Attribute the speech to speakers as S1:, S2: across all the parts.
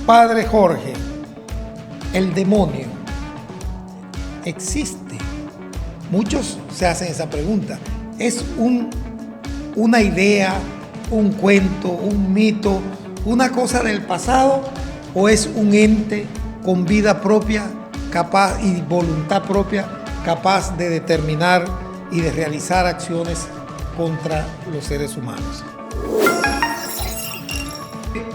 S1: Padre Jorge, ¿el demonio existe? Muchos se hacen esa pregunta. ¿Es una idea, un cuento, un mito, una cosa del pasado, o es un ente con vida propia, capaz y voluntad propia, capaz de determinar y de realizar acciones contra los seres humanos?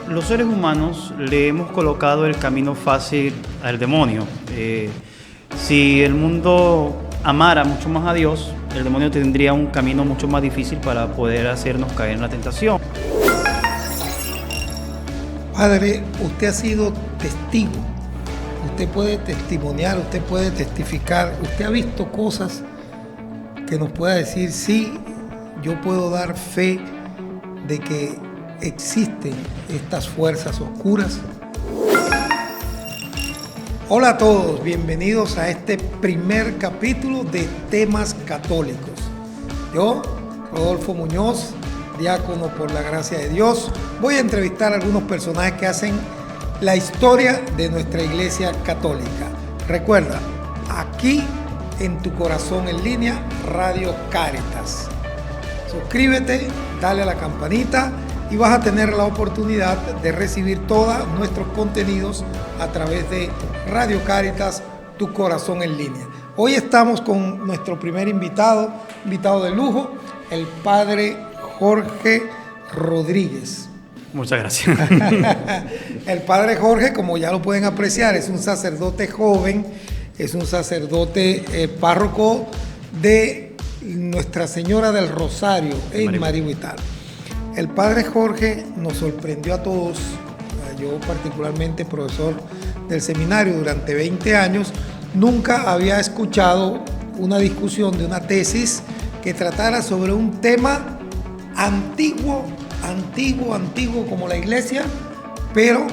S2: Los seres humanos le hemos colocado el camino fácil al demonio. Si el mundo amara mucho más a Dios, el demonio tendría un camino mucho más difícil para poder hacernos caer en la tentación.
S1: Padre, usted ha sido testigo, usted puede testimoniar, usted puede testificar, usted ha visto cosas que nos pueda decir, sí, yo puedo dar fe de que existen estas fuerzas oscuras. Hola a todos, bienvenidos a este primer capítulo de Temas Católicos. Yo, Rodolfo Muñoz, diácono por la gracia de Dios, voy a entrevistar a algunos personajes que hacen la historia de nuestra Iglesia Católica. Recuerda, aquí en tu corazón en línea, Radio Cáritas. Suscríbete, dale a la campanita y vas a tener la oportunidad de recibir todos nuestros contenidos a través de Radio Cáritas, tu corazón en línea. Hoy estamos con nuestro primer invitado de lujo, el Padre Jorge Rodríguez.
S2: Muchas gracias.
S1: El Padre Jorge, como ya lo pueden apreciar, es un sacerdote joven, es un sacerdote párroco de Nuestra Señora del Rosario en Marihuital. El Padre Jorge nos sorprendió a todos, yo particularmente profesor del seminario durante 20 años, nunca había escuchado una discusión de una tesis que tratara sobre un tema antiguo como la Iglesia, pero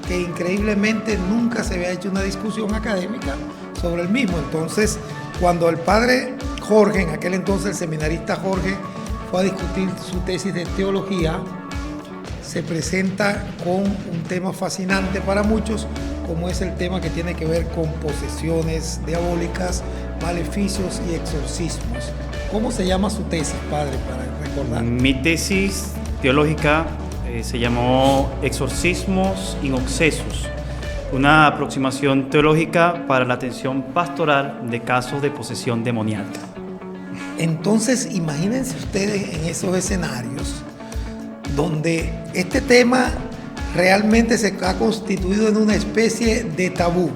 S1: que increíblemente nunca se había hecho una discusión académica sobre el mismo. Entonces, cuando el Padre Jorge, en aquel entonces el seminarista Jorge, fue a discutir su tesis de teología, se presenta con un tema fascinante para muchos, como es el tema que tiene que ver con posesiones diabólicas, maleficios y exorcismos. ¿Cómo se llama su tesis, Padre, para recordar?
S2: Mi tesis teológica se llamó Exorcismos in Obsessus, una aproximación teológica para la atención pastoral de casos de posesión demoníaca.
S1: Entonces, imagínense ustedes en esos escenarios donde este tema realmente se ha constituido en una especie de tabú.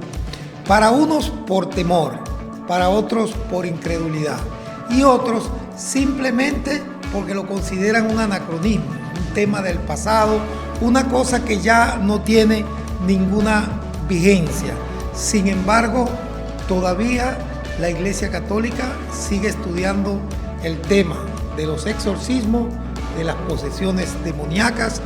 S1: Para unos por temor, para otros por incredulidad y otros simplemente porque lo consideran un anacronismo, un tema del pasado, una cosa que ya no tiene ninguna vigencia. Sin embargo, todavía la Iglesia Católica sigue estudiando el tema de los exorcismos, de las posesiones demoníacas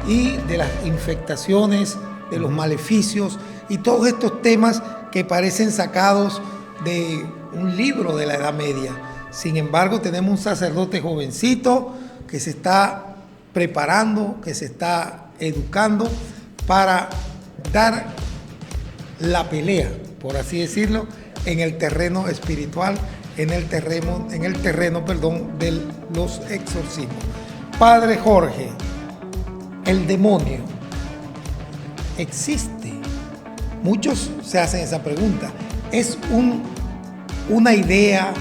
S1: y de las infectaciones, de los maleficios y todos estos temas que parecen sacados de un libro de la Edad Media. Sin embargo, tenemos un sacerdote jovencito que se está preparando, que se está educando para dar la pelea, por así decirlo, en el terreno espiritual, en el terreno de los exorcismos. Padre Jorge, ¿el demonio existe? Muchos se hacen esa pregunta. ¿Es una idea,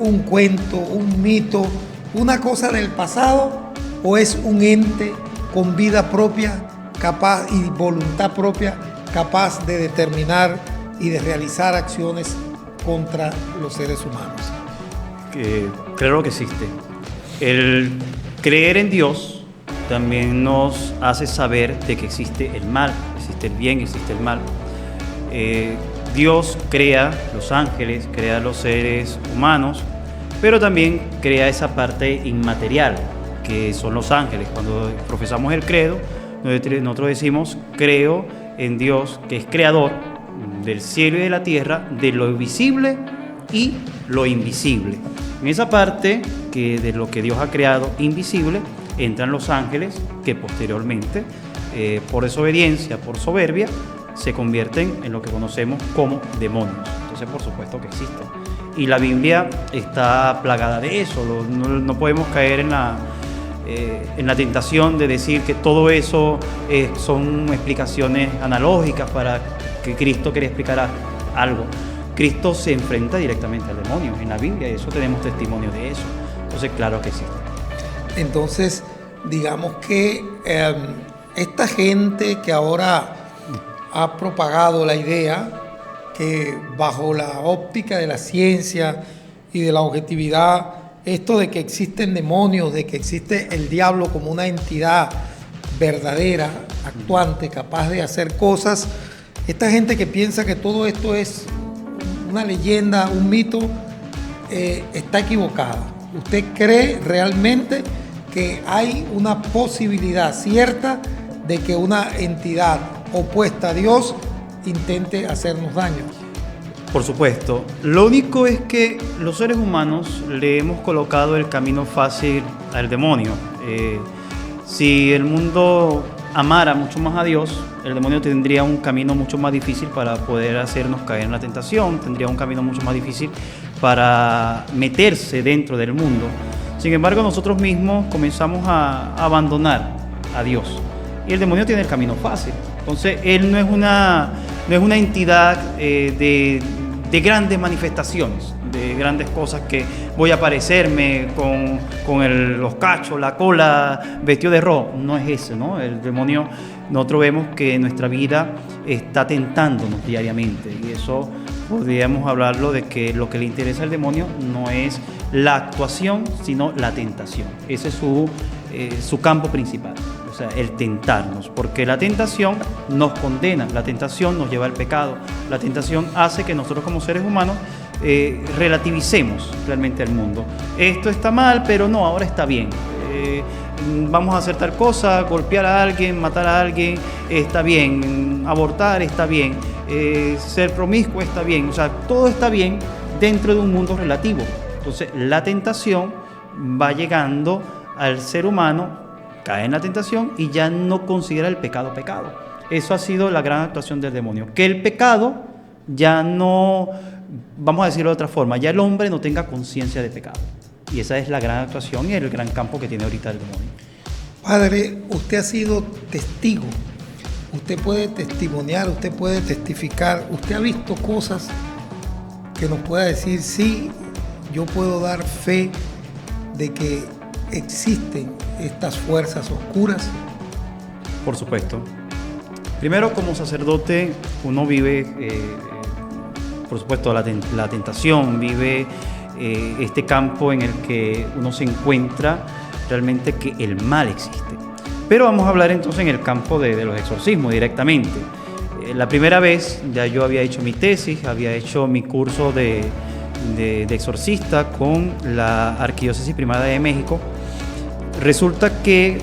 S1: un cuento, un mito, una cosa del pasado, o es un ente con vida propia, capaz y voluntad propia, capaz de determinar y de realizar acciones contra los seres humanos?
S2: Claro que existe. El creer en Dios también nos hace saber de que existe el mal, existe el bien, existe el mal. Dios crea los ángeles, crea los seres humanos, pero también crea esa parte inmaterial, que son los ángeles. Cuando profesamos el credo, nosotros decimos, creo en Dios, que es creador del cielo y de la tierra, de lo visible y lo invisible. En esa parte que de lo que Dios ha creado invisible entran los ángeles que posteriormente, por desobediencia, por soberbia, se convierten en lo que conocemos como demonios. Entonces, por supuesto que existen. Y la Biblia está plagada de eso. No podemos caer en la tentación de decir que todo eso son explicaciones analógicas para que Cristo quiere explicar algo. Cristo se enfrenta directamente al demonio en la Biblia y eso tenemos testimonio de eso. Entonces, claro que existe.
S1: Entonces, digamos que esta gente que ahora ha propagado la idea que bajo la óptica de la ciencia y de la objetividad, esto de que existen demonios, de que existe el diablo como una entidad verdadera, actuante, capaz de hacer cosas, esta gente que piensa que todo esto es una leyenda, un mito, está equivocada. ¿Usted cree realmente que hay una posibilidad cierta de que una entidad opuesta a Dios intente hacernos daño?
S2: Por supuesto. Lo único es que los seres humanos le hemos colocado el camino fácil al demonio. Si el mundo amara mucho más a Dios, el demonio tendría un camino mucho más difícil para poder hacernos caer en la tentación, tendría un camino mucho más difícil para meterse dentro del mundo. Sin embargo, nosotros mismos comenzamos a abandonar a Dios y el demonio tiene el camino fácil. Entonces, él no es una entidad de grandes manifestaciones, de grandes cosas que voy a aparecerme con los cachos, la cola, vestido de rojo. No es eso, ¿no? El demonio, nosotros vemos que nuestra vida está tentándonos diariamente y eso podríamos hablarlo de que lo que le interesa al demonio no es la actuación, sino la tentación. Ese es su campo principal. O sea, el tentarnos, porque la tentación nos condena, la tentación nos lleva al pecado, la tentación hace que nosotros como seres humanos relativicemos realmente el mundo. Esto está mal, pero no, ahora está bien. Vamos a hacer tal cosa, golpear a alguien, matar a alguien, está bien, abortar está bien, ser promiscuo está bien, o sea, todo está bien dentro de un mundo relativo. Entonces, la tentación va llegando al ser humano, cae en la tentación y ya no considera el pecado pecado. Eso ha sido la gran actuación del demonio. Que el pecado ya no, vamos a decirlo de otra forma, ya el hombre no tenga conciencia de pecado. Y esa es la gran actuación y el gran campo que tiene ahorita el demonio.
S1: Padre, usted ha sido testigo. Usted puede testimoniar, usted puede testificar. Usted ha visto cosas que nos pueda decir, sí, yo puedo dar fe de que existen estas fuerzas oscuras.
S2: Por supuesto. Primero, como sacerdote, uno vive, por supuesto, la tentación, vive este campo en el que uno se encuentra realmente que el mal existe. Pero vamos a hablar entonces en el campo de los exorcismos directamente. La primera vez ya yo había hecho mi tesis, había hecho mi curso de exorcista con la Arquidiócesis Primada de México. Resulta que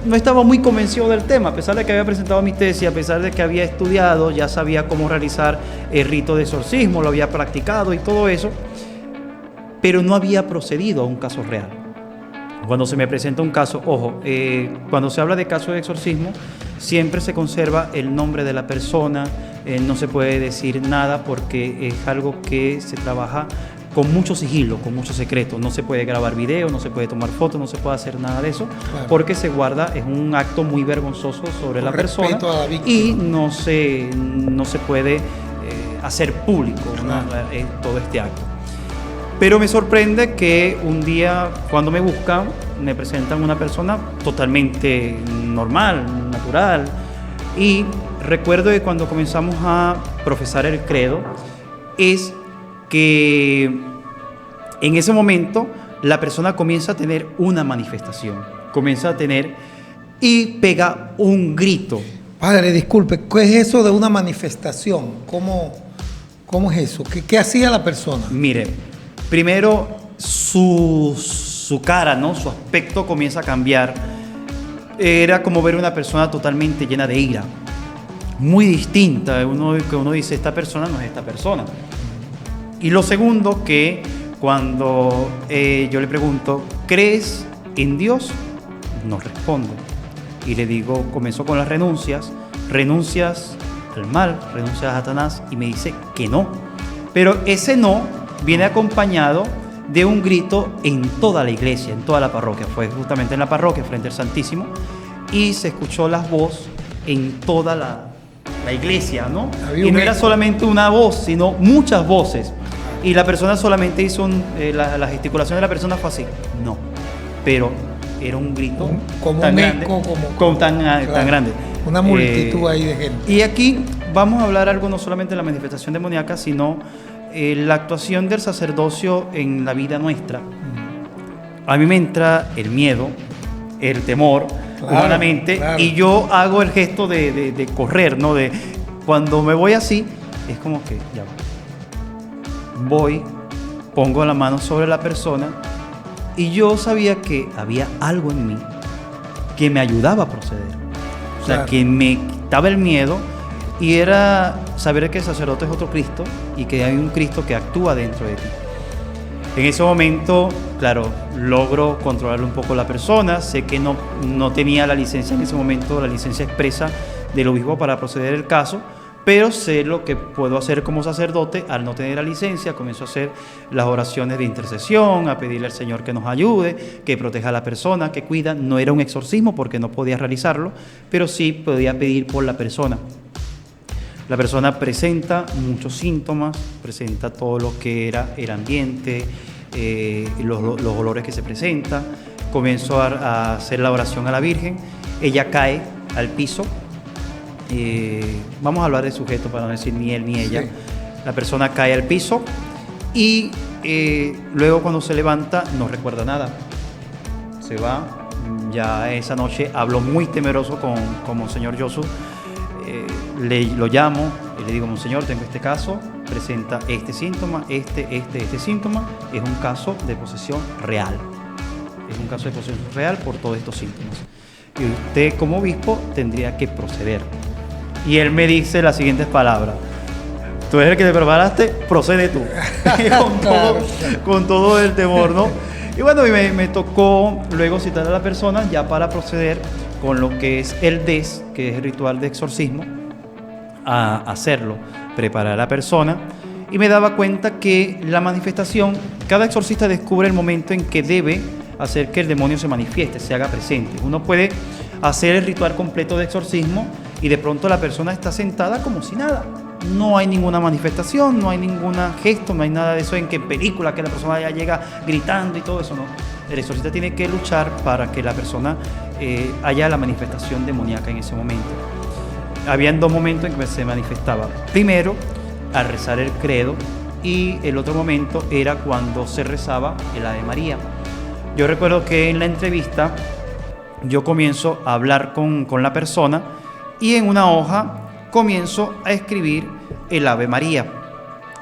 S2: no estaba muy convencido del tema, a pesar de que había presentado mi tesis, a pesar de que había estudiado, ya sabía cómo realizar el rito de exorcismo, lo había practicado y todo eso, pero no había procedido a un caso real. Cuando se me presenta un caso, ojo, cuando se habla de caso de exorcismo, siempre se conserva el nombre de la persona, no se puede decir nada porque es algo que se trabaja con mucho sigilo, con mucho secreto. No se puede grabar video, no se puede tomar fotos, no se puede hacer nada de eso, claro, porque se guarda, es un acto muy vergonzoso sobre la persona y no se puede hacer público, claro, todo este acto. Pero me sorprende que un día cuando me buscan, me presentan una persona totalmente normal, natural, y recuerdo que cuando comenzamos a profesar el credo, es que en ese momento la persona comienza a tener una manifestación, comienza a tener y pega un grito.
S1: Padre, disculpe, ¿qué es eso de una manifestación? ¿Cómo es eso? ¿Qué hacía la persona?
S2: Mire, primero su cara, ¿no? Su aspecto comienza a cambiar. Era como ver una persona totalmente llena de ira, muy distinta. Uno dice, esta persona no es esta persona. Y lo segundo, que cuando yo le pregunto, ¿crees en Dios? No responde. Y le digo, comenzó con las renuncias al mal, renuncias a Satanás, y me dice que no. Pero ese no viene acompañado de un grito en toda la iglesia, en toda la parroquia. Fue justamente en la parroquia, frente al Santísimo, y se escuchó la voz en toda la iglesia, ¿no? Y no era solamente una voz, sino muchas voces. Y la persona solamente hizo la gesticulación de la persona fue así. No, pero era un grito
S1: como
S2: tan
S1: un
S2: grande,
S1: eco,
S2: tan grande.
S1: Una multitud ahí de gente.
S2: Y aquí vamos a hablar algo no solamente de la manifestación demoníaca, sino la actuación del sacerdocio en la vida nuestra. A mí me entra el miedo, el temor, humanamente, y yo hago el gesto de correr, ¿no? Cuando me voy así, es como que ya voy, pongo la mano sobre la persona, y yo sabía que había algo en mí que me ayudaba a proceder. O sea, que me quitaba el miedo, y era saber que el sacerdote es otro Cristo y que hay un Cristo que actúa dentro de ti. En ese momento, claro, logro controlar un poco la persona. Sé que no tenía la licencia en ese momento, la licencia expresa del obispo para proceder el caso, pero sé lo que puedo hacer como sacerdote. Al no tener la licencia, comienzo a hacer las oraciones de intercesión, a pedirle al Señor que nos ayude, que proteja a la persona, que cuida. No era un exorcismo porque no podía realizarlo, pero sí podía pedir por la persona. La persona presenta muchos síntomas, presenta todo lo que era el ambiente, los olores que se presentan. Comienzo a hacer la oración a la Virgen. Ella cae al piso. Vamos a hablar de sujeto para no decir ni él ni ella. Sí. La persona cae al piso y luego cuando se levanta no recuerda nada. Se va. Ya esa noche hablo muy temeroso con Monseñor Josu. Lo llamo y le digo: Monseñor, tengo este caso, presenta este síntoma, este síntoma. Es un caso de posesión real. Es un caso de posesión real por todos estos síntomas. Y usted como obispo tendría que proceder. Y él me dice las siguientes palabras: tú eres el que te preparaste, procede tú. con todo el temor, ¿no? Y bueno, me tocó luego citar a la persona ya para proceder con lo que es el DES, que es el ritual de exorcismo, a hacerlo, preparar a la persona. Y me daba cuenta que la manifestación, cada exorcista descubre el momento en que debe hacer que el demonio se manifieste, se haga presente. Uno puede hacer el ritual completo de exorcismo y de pronto la persona está sentada como si nada. No hay ninguna manifestación, no hay ningún gesto, no hay nada de eso en que en película que la persona ya llega gritando y todo eso, no. El exorcista tiene que luchar para que la persona haya la manifestación demoníaca en ese momento. Habían dos momentos en que se manifestaba. Primero, al rezar el credo, y el otro momento era cuando se rezaba el Ave María. Yo recuerdo que en la entrevista yo comienzo a hablar con la persona y en una hoja comienzo a escribir el Ave María,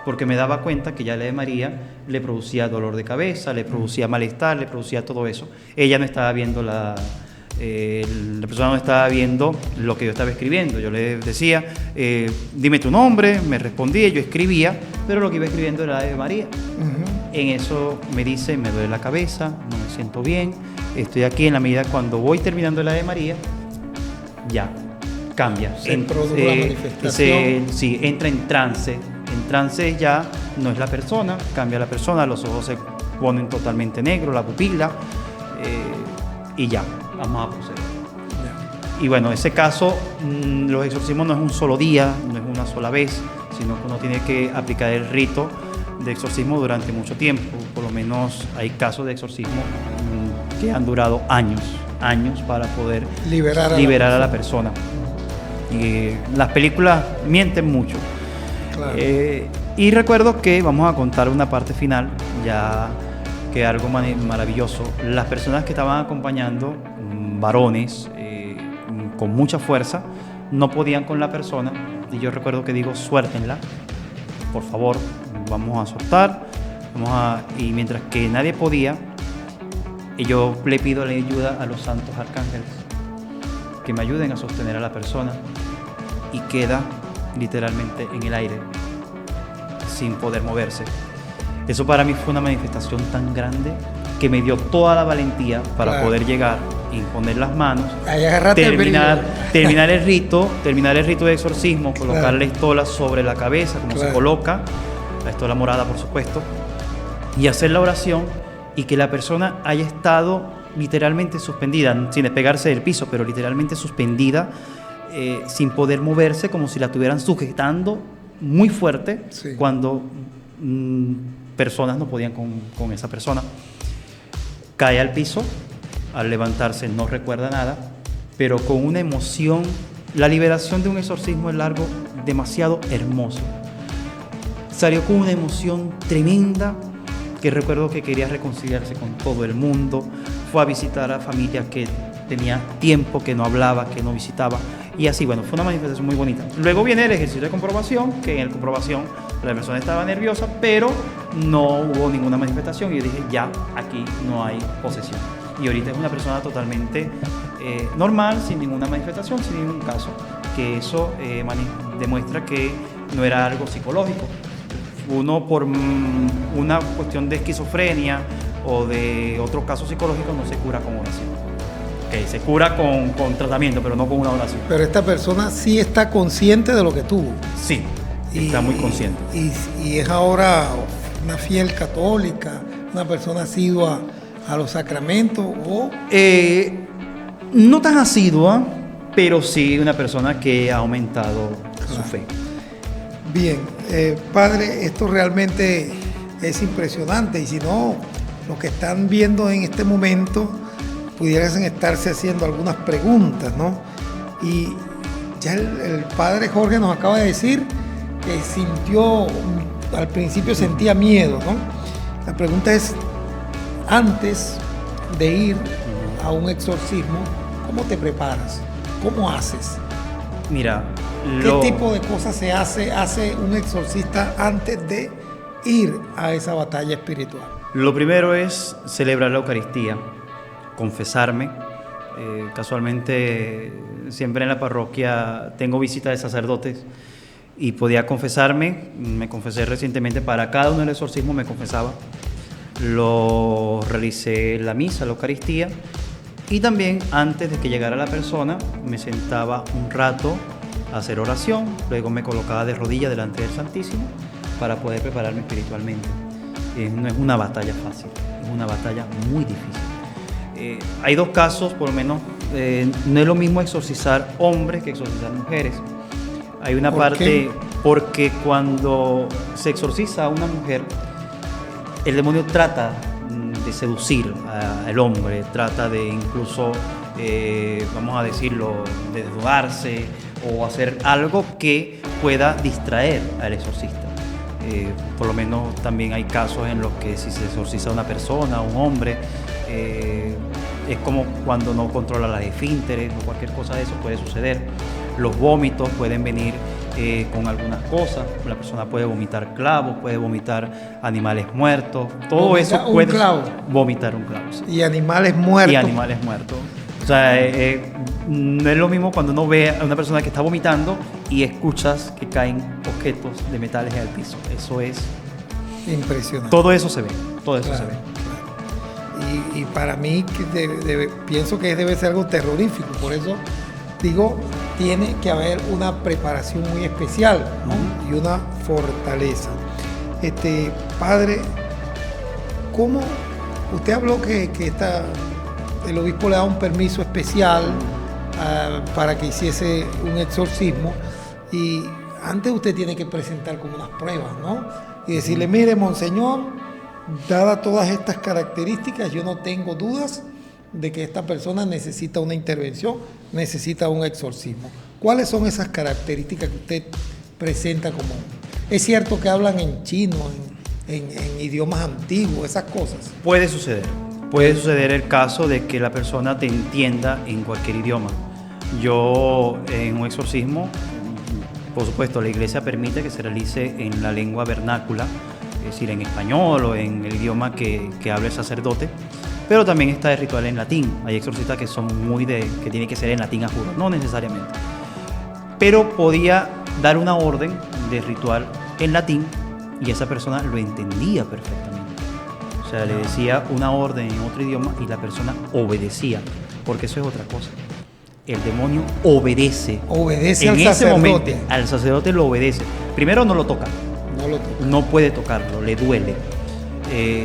S2: porque me daba cuenta que ya el Ave María le producía dolor de cabeza, le producía malestar, le producía todo eso. Ella no estaba viendo la persona no estaba viendo lo que yo estaba escribiendo. Yo le decía, dime tu nombre, me respondía, yo escribía, pero lo que iba escribiendo era Ave María. En eso me dice: me duele la cabeza, no me siento bien, estoy aquí. En la medida cuando voy terminando el Ave María, ya cambia.
S1: Se produce la manifestación.
S2: Sí, entra en trance. En trance ya no es la persona, cambia la persona, los ojos se ponen totalmente negros, la pupila, y ya, vamos a proceder. Y bueno, ese caso, los exorcismos no es un solo día, no es una sola vez, sino que uno tiene que aplicar el rito de exorcismo durante mucho tiempo. Por lo menos hay casos de exorcismo que han durado años para poder liberar a la persona. Y las películas mienten mucho. Claro. Y recuerdo que vamos a contar una parte final, ya que algo maravilloso. Las personas que estaban acompañando, varones con mucha fuerza, no podían con la persona, y yo recuerdo que digo: suéltenla, por favor, vamos a soltar, y mientras que nadie podía, yo le pido la ayuda a los santos arcángeles que me ayuden a sostener a la persona, y queda literalmente en el aire. sin poder moverse. Eso para mí fue una manifestación tan grande que me dio toda la valentía para
S1: Claro.
S2: poder llegar, imponer las manos,
S1: Ahí agarraste el brillo.
S2: terminar el rito de exorcismo, colocar la estola sobre la cabeza, como
S1: Claro.
S2: se coloca, la estola morada, por supuesto, y hacer la oración y que la persona haya estado literalmente suspendida, sin despegarse del piso, pero literalmente suspendida, sin poder moverse, como si la estuvieran sujetando muy fuerte,
S1: Sí.
S2: cuando personas no podían con esa persona. Cae al piso, al levantarse no recuerda nada, pero con una emoción. La liberación de un exorcismo es algo demasiado hermoso. Salió con una emoción tremenda, que recuerdo que quería reconciliarse con todo el mundo. Fue a visitar a familias que tenía tiempo que no hablaba, que no visitaba, y así, bueno, fue una manifestación muy bonita. Luego viene el ejercicio de comprobación, que en la comprobación la persona estaba nerviosa, pero no hubo ninguna manifestación, y yo dije, ya, aquí no hay posesión. Y ahorita es una persona totalmente normal, sin ninguna manifestación, sin ningún caso, que eso demuestra que no era algo psicológico. Uno, por una cuestión de esquizofrenia o de otro caso psicológico, no se cura con oración. Okay, se cura con tratamiento, pero no con una oración.
S1: Pero esta persona sí está consciente de lo que tuvo.
S2: Sí, está muy consciente.
S1: Y es ahora una fiel católica, una persona asidua a los sacramentos o...
S2: No tan asidua, pero sí una persona que ha aumentado su fe.
S1: Bien, padre, esto realmente es impresionante, y si no, los que están viendo en este momento pudieran estarse haciendo algunas preguntas, ¿no? Y ya el padre Jorge nos acaba de decir que sintió, al principio sentía miedo, ¿no? La pregunta es, antes de ir a un exorcismo, ¿cómo te preparas? ¿Cómo haces?
S2: Mira,
S1: ¿Qué tipo de cosas hace un exorcista antes de ir a esa batalla espiritual?
S2: Lo primero es celebrar la Eucaristía, confesarme. Casualmente, siempre en la parroquia tengo visita de sacerdotes y podía confesarme. Me confesé recientemente, para cada uno del exorcismo me confesaba. Lo realicé la misa, la Eucaristía, y también antes de que llegara la persona me sentaba un rato a hacer oración, luego me colocaba de rodillas delante del Santísimo para poder prepararme espiritualmente. No es una batalla fácil, es una batalla muy difícil. Hay dos casos, por lo menos, no es lo mismo exorcizar hombres que exorcizar mujeres. Hay una parte, porque cuando se exorciza a una mujer, el demonio trata de seducir al hombre, trata de incluso, vamos a decirlo, de desnudarse o hacer algo que pueda distraer al exorcista. Por lo menos también hay casos en los que si se exorciza a una persona, a un hombre, es como cuando no controla las esfínteres o cualquier cosa de eso puede suceder. Los vómitos pueden venir con algunas cosas. La persona puede vomitar clavos, puede vomitar animales muertos. Todo eso puede vomitar un clavo. Sí.
S1: Y animales muertos.
S2: Y animales muertos. O sea, no es lo mismo cuando uno ve a una persona que está vomitando y escuchas que caen objetos de metales al piso. Eso es
S1: impresionante.
S2: Todo eso se ve. Todo eso se ve.
S1: Y para mí pienso que debe ser algo terrorífico. Por eso digo, tiene que haber una preparación muy especial, ¿no? Y una fortaleza. Padre, ¿cómo? Usted habló que el obispo le da un permiso especial para que hiciese un exorcismo, y antes usted tiene que presentar como unas pruebas, ¿no? Y decirle, mire, monseñor, dadas todas estas características, yo no tengo dudas de que esta persona necesita una intervención, necesita un exorcismo. ¿Cuáles son esas características que usted presenta como? ¿Es cierto que hablan en chino, en idiomas antiguos, esas cosas?
S2: Puede suceder el caso de que la persona te entienda en cualquier idioma. Yo en un exorcismo, por supuesto, la iglesia permite que se realice en la lengua vernácula, es decir, en español o en el idioma que hable el sacerdote, pero también está el ritual en latín. Hay exorcistas que son que tiene que ser en latín a juro, no necesariamente. Pero podía dar una orden de ritual en latín y esa persona lo entendía perfectamente. O sea, le decía una orden en otro idioma y la persona obedecía, porque eso es otra cosa. El demonio obedece.
S1: Obedece
S2: en
S1: al
S2: ese
S1: sacerdote.
S2: momento, al sacerdote lo obedece. Primero no lo toca,
S1: No lo toca.
S2: no puede tocarlo, le duele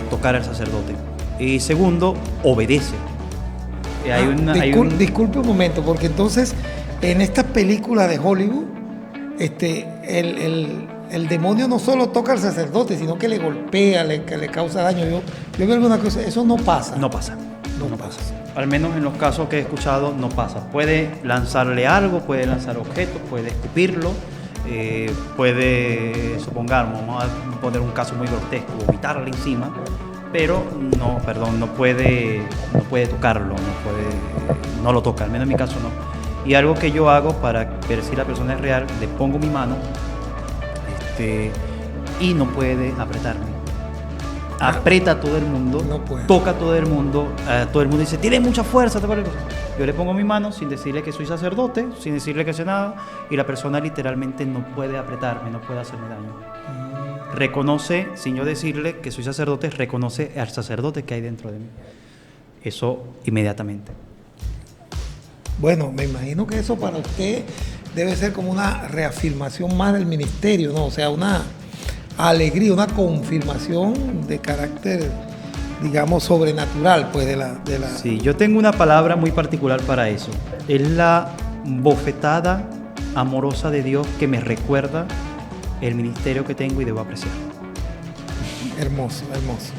S2: tocar al sacerdote. Y segundo, obedece.
S1: Disculpe un momento, porque entonces en estas películas de Hollywood, el demonio no solo toca al sacerdote, sino que le golpea, que le causa daño. Yo veo alguna cosa, eso no pasa.
S2: No pasa.
S1: No pasa.
S2: Al menos en los casos que he escuchado, no pasa. Puede lanzarle algo, puede lanzar objetos, puede escupirlo, puede, supongamos, vamos a poner un caso muy grotesco, vomitarle encima, pero no puede tocarlo, no lo toca, al menos en mi caso no. Y algo que yo hago para ver si la persona es real, le pongo mi mano y no puede apretarme. Aprieta a todo el mundo,
S1: No puede.
S2: toca a todo el mundo dice, tiene mucha fuerza. Yo le pongo mi mano sin decirle que soy sacerdote, sin decirle que sé nada, y la persona literalmente no puede apretarme, no puede hacerme daño. Reconoce, sin yo decirle que soy sacerdote, reconoce al sacerdote que hay dentro de mí. Eso inmediatamente.
S1: Bueno, me imagino que eso para usted debe ser como una reafirmación más del ministerio, ¿no? O sea, una alegría, una confirmación de carácter, digamos, sobrenatural, pues, de la...
S2: Sí, yo tengo una palabra muy particular para eso. Es la bofetada amorosa de Dios que me recuerda el ministerio que tengo y debo apreciar.
S1: Hermoso, hermoso.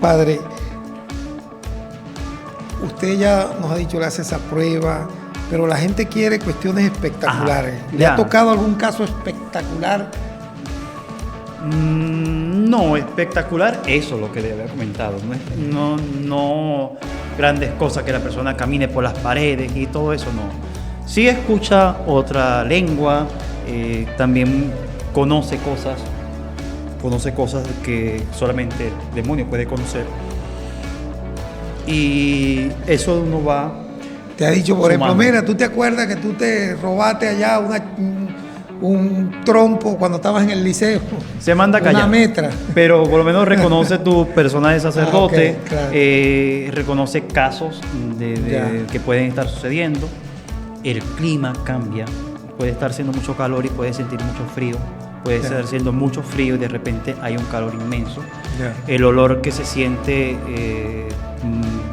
S1: Padre, usted ya nos ha dicho, le hace esa prueba, pero la gente quiere cuestiones espectaculares.
S2: Ajá,
S1: ¿Le ha
S2: ya.
S1: tocado algún caso espectacular?
S2: No, espectacular, eso es lo que le había comentado. No grandes cosas, que la persona camine por las paredes y todo eso, no. Sí escucha otra lengua, también conoce cosas que solamente el demonio puede conocer. Y eso uno va...
S1: Te ha dicho, por ejemplo,
S2: sumando.
S1: mira, ¿tú te acuerdas que tú te robaste allá un trompo cuando estabas en el liceo?
S2: Se manda a callar.
S1: Una metra.
S2: Pero por lo menos reconoce tu persona de sacerdote,
S1: Ah, ok, claro.
S2: reconoce casos
S1: Ya.
S2: que pueden estar sucediendo. El clima cambia, puede estar haciendo mucho calor y puede sentir mucho frío. Puede
S1: Ya.
S2: estar haciendo mucho frío y de repente hay un calor inmenso.
S1: Ya.
S2: El olor que se siente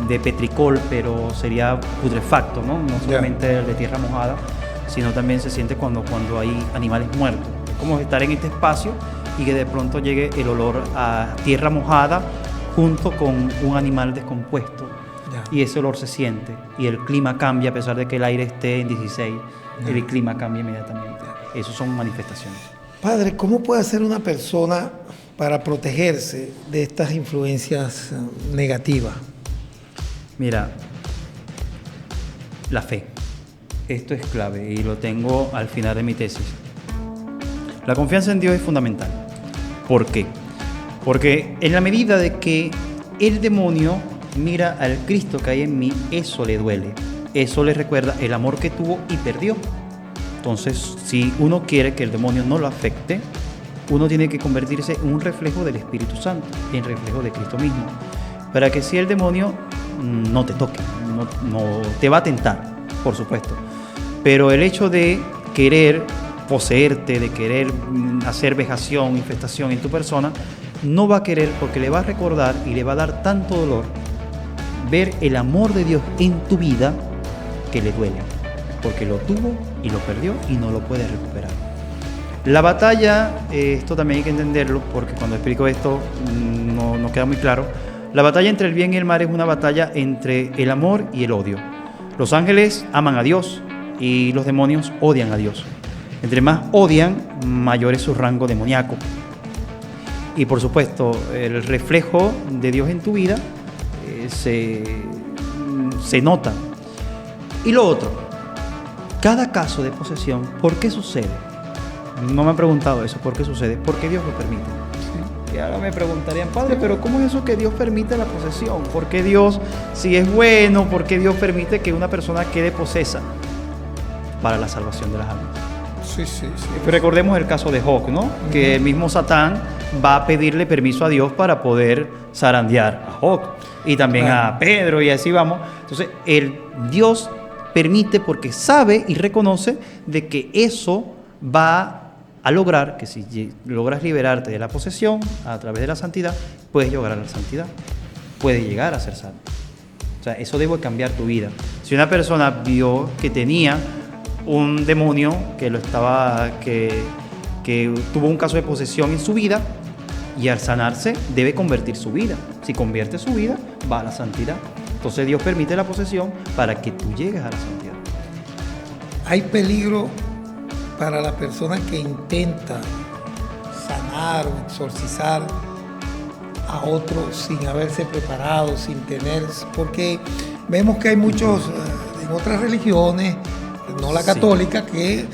S2: de petricol, pero sería putrefacto, ¿no? No solamente de tierra mojada, sino también se siente cuando hay animales muertos. Es como estar en este espacio y que de pronto llegue el olor a tierra mojada junto con un animal descompuesto.
S1: Ya.
S2: Y ese olor se siente y el clima cambia a pesar de que el aire esté en 16, el clima cambia inmediatamente. Esas son manifestaciones.
S1: Padre, ¿cómo puede hacer una persona para protegerse de estas influencias negativas?
S2: Mira, la fe. Esto es clave y lo tengo al final de mi tesis. La confianza en Dios es fundamental. ¿Por qué? Porque en la medida de que el demonio mira al Cristo que hay en mí, eso le duele. Eso le recuerda el amor que tuvo y perdió. Entonces, si uno quiere que el demonio no lo afecte, uno tiene que convertirse en un reflejo del Espíritu Santo, en reflejo de Cristo mismo, para que si el demonio no te toque, no te va a tentar, por supuesto, pero el hecho de querer poseerte, de querer hacer vejación, infestación en tu persona, no va a querer, porque le va a recordar y le va a dar tanto dolor ver el amor de Dios en tu vida que le duele, porque lo tuvo y lo perdió y no lo puede recuperar. La batalla, esto también hay que entenderlo, porque cuando explico esto no queda muy claro. La batalla entre el bien y el mal es una batalla entre el amor y el odio. Los ángeles aman a Dios y los demonios odian a Dios. Entre más odian, mayor es su rango demoníaco. Y por supuesto, el reflejo de Dios en tu vida se nota. Y lo otro, cada caso de posesión, ¿por qué sucede? No me han preguntado eso, ¿por qué sucede? Porque Dios lo permite. Sí. Y ahora me preguntarían, padre, pero ¿cómo es eso que Dios permite la posesión? ¿Por qué Dios, si es bueno, por qué Dios permite que una persona quede posesa? Para la salvación de las almas.
S1: Sí.
S2: Recordemos el caso de Job, ¿no? Que el mismo Satán va a pedirle permiso a Dios para poder zarandear a Job y también a Pedro, y así vamos. Entonces, Dios permite porque sabe y reconoce de que eso va a lograr que si logras liberarte de la posesión a través de la santidad, puedes llegar a la santidad, puedes llegar a ser salvo. O sea, eso debe cambiar tu vida. Si una persona vio que tenía un demonio que tuvo un caso de posesión en su vida, y al sanarse debe convertir su vida. Si convierte su vida, va a la santidad. Entonces Dios permite la posesión para que tú llegues a la santidad.
S1: Hay peligro para la persona que intenta sanar o exorcizar a otro sin haberse preparado, sin tener, porque vemos que hay muchos en otras religiones, no la católica, que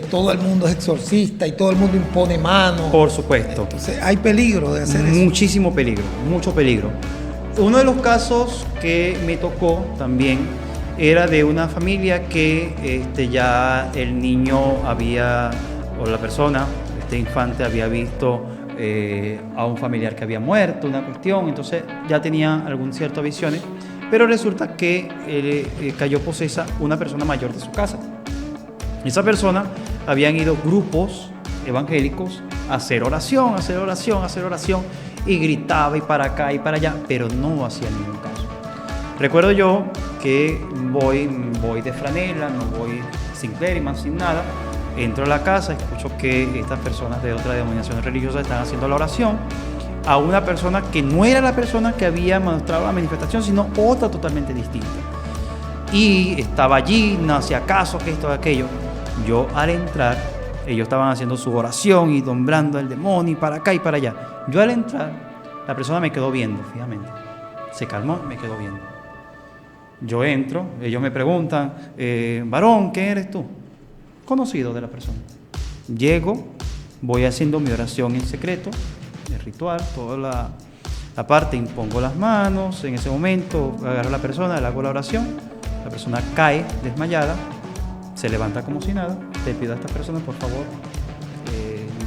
S1: todo el mundo es exorcista y todo el mundo impone manos.
S2: Por supuesto.
S1: Entonces hay peligro de hacer eso.
S2: Muchísimo peligro, mucho peligro. Uno de los casos que me tocó también era de una familia que ya el niño o la persona, este infante había visto a un familiar que había muerto, una cuestión, entonces ya tenía algún ciertas visiones, pero resulta que cayó posesa una persona mayor de su casa. Esa persona habían ido grupos evangélicos a hacer oración, y gritaba y para acá y para allá, pero no hacía ningún caso. Recuerdo yo que voy de franela, no voy sin clérigo, sin nada, entro a la casa, escucho que estas personas de otras denominaciones religiosas están haciendo la oración a una persona que no era la persona que había mostrado la manifestación, sino otra totalmente distinta. Y estaba allí, no hacía caso, que esto, aquello. Yo al entrar, ellos estaban haciendo su oración y nombrando al demonio y para acá y para allá. Yo al entrar, la persona me quedó viendo fijamente. Se calmó, me quedó viendo. Yo entro, ellos me preguntan, varón, ¿quién eres tú? Conocido de la persona. Llego, voy haciendo mi oración en secreto, el ritual, toda la parte, impongo las manos, en ese momento agarro a la persona, le hago la oración, la persona cae desmayada, se levanta como si nada, le pido a estas personas, por favor,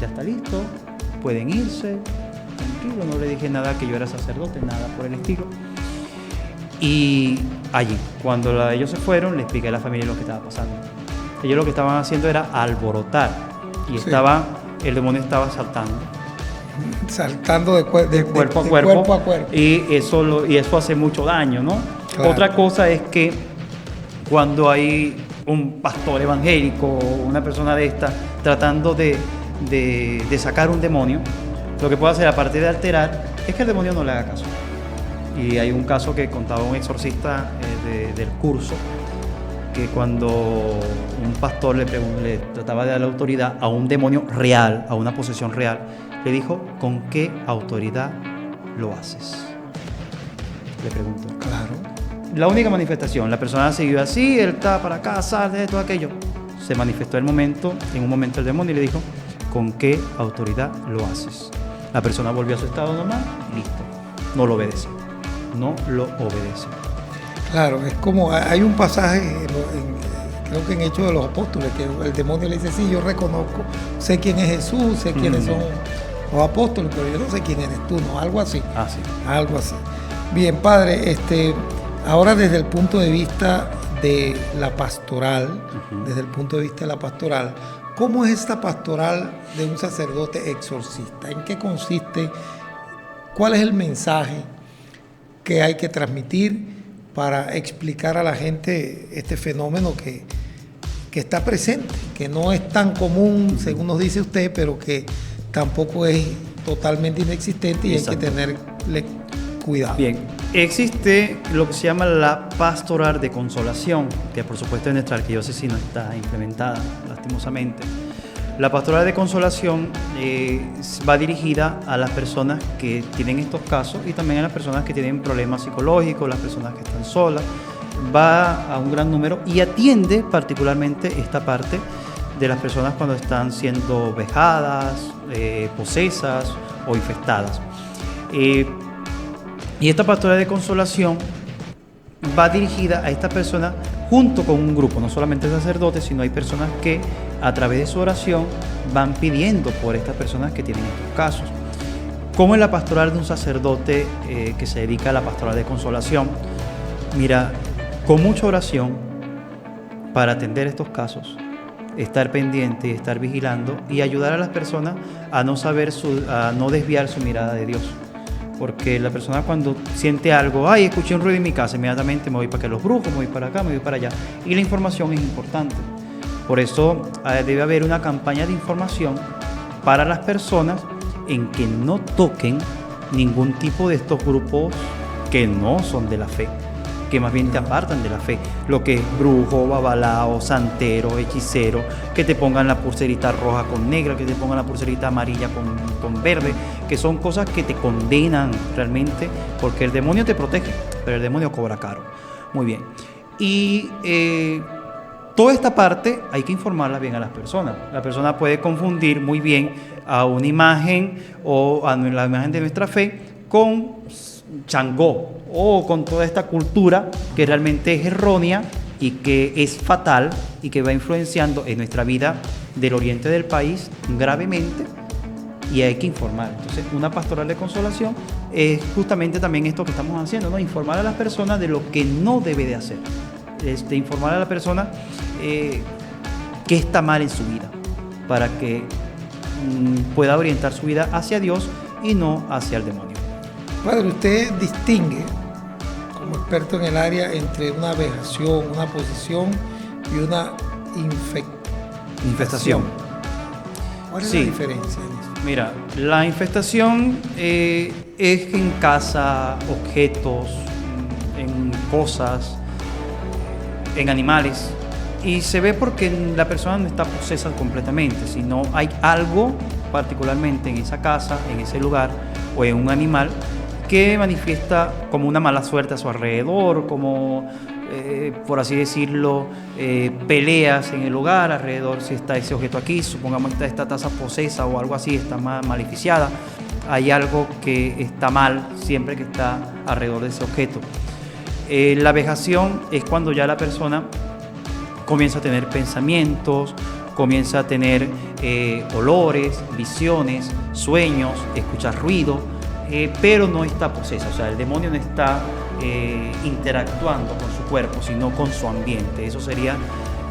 S2: ya está listo, pueden irse, tranquilo, no le dije nada que yo era sacerdote, nada por el estilo. Y allí, cuando ellos se fueron, le expliqué a la familia lo que estaba pasando. Ellos lo que estaban haciendo era alborotar, y el demonio estaba saltando de cuerpo a cuerpo, y eso hace mucho daño, ¿no? Claro. Otra cosa es que cuando hay un pastor evangélico o una persona de esta tratando de sacar un demonio, lo que puede hacer aparte de alterar es que el demonio no le haga caso. Y hay un caso que contaba un exorcista del curso, que cuando un pastor le trataba de dar la autoridad a un demonio real, a una posesión real, le dijo, ¿con qué autoridad lo haces? Le preguntó.
S1: Claro.
S2: La única manifestación, la persona siguió así, él estaba para acá, sale de todo aquello. Se manifestó en un momento el demonio y le dijo, ¿con qué autoridad lo haces? La persona volvió a su estado normal, listo. No lo obedece.
S1: Claro, es como, hay un pasaje, creo que en Hechos de los Apóstoles, que el demonio le dice, sí, yo reconozco, sé quién es Jesús, sé quiénes son los apóstoles, pero yo no sé quién eres tú, ¿no? Algo así.
S2: Sí.
S1: Algo así. Bien, padre, ahora desde el punto de vista de la pastoral, ¿cómo es esta pastoral de un sacerdote exorcista? ¿En qué consiste? ¿Cuál es el mensaje que hay que transmitir para explicar a la gente este fenómeno que está presente, que no es tan común, según nos dice usted, pero que tampoco es totalmente inexistente y Exacto. Hay que tenerle cuidado?
S2: Bien, existe lo que se llama la pastoral de consolación, que por supuesto en nuestra arquidiócesis no está implementada, lastimosamente. La pastoral de consolación va dirigida a las personas que tienen estos casos y también a las personas que tienen problemas psicológicos, las personas que están solas. Va a un gran número y atiende particularmente esta parte de las personas cuando están siendo vejadas, posesas o infestadas. Y esta pastoral de consolación va dirigida a estas personas junto con un grupo, no solamente sacerdotes, sino hay personas que a través de su oración van pidiendo por estas personas que tienen estos casos. ¿Cómo es la pastoral de un sacerdote que se dedica a la pastoral de consolación? Mira, con mucha oración para atender estos casos, estar pendiente, estar vigilando y ayudar a las personas a no desviar su mirada de Dios. Porque la persona cuando siente algo, ay, escuché un ruido en mi casa, inmediatamente me voy para que los brujos, me voy para acá, me voy para allá. Y la información es importante. Por eso debe haber una campaña de información para las personas en que no toquen ningún tipo de estos grupos que no son de la fe, que más bien te apartan de la fe. Lo que es brujo, babalao, santero, hechicero, que te pongan la pulserita roja con negra, que te pongan la pulserita amarilla con verde, que son cosas que te condenan realmente, porque el demonio te protege, pero el demonio cobra caro. Muy bien. Y toda esta parte hay que informarla bien a las personas. La persona puede confundir muy bien a una imagen o a la imagen de nuestra fe con Changó o con toda esta cultura que realmente es errónea y que es fatal y que va influenciando en nuestra vida del oriente del país gravemente, y hay que informar. Entonces, una pastoral de consolación es justamente también esto que estamos haciendo, ¿no? Informar a las personas de lo que no debe de hacer, informar a la persona qué está mal en su vida, para que pueda orientar su vida hacia Dios y no hacia el demonio.
S1: Padre, usted distingue, como experto en el área, entre una vejación, una posesión y una
S2: infestación.
S1: ¿Cuál es
S2: Sí.
S1: la diferencia en eso?
S2: Mira, la infestación es en casa, objetos, en cosas, en animales, y se ve porque la persona no está posesa completamente, sino hay algo particularmente en esa casa, en ese lugar o en un animal que manifiesta como una mala suerte a su alrededor, como por así decirlo, peleas en el hogar alrededor. Si está ese objeto aquí, supongamos que esta taza posesa o algo así, está maleficiada, hay algo que está mal siempre que está alrededor de ese objeto. La vejación es cuando ya la persona comienza a tener pensamientos, comienza a tener olores, visiones, sueños, escuchar ruido, pero no está posesa, o sea, el demonio no está interactuando con su cuerpo, sino con su ambiente. Eso sería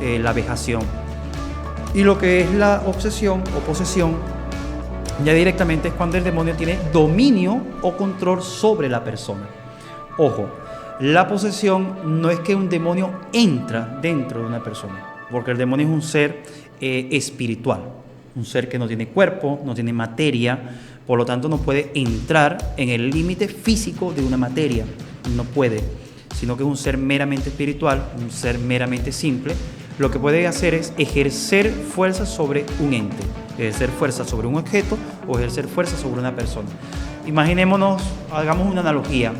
S2: la vejación. Y lo que es la obsesión o posesión, ya directamente es cuando el demonio tiene dominio o control sobre la persona. Ojo, la posesión no es que un demonio entra dentro de una persona, porque el demonio es un ser espiritual, un ser que no tiene cuerpo, no tiene materia, por lo tanto no puede entrar en el límite físico de una materia, no puede, sino que es un ser meramente espiritual, un ser meramente simple. Lo que puede hacer es ejercer fuerza sobre un ente, ejercer fuerza sobre un objeto o ejercer fuerza sobre una persona. Imaginémonos, hagamos una analogía,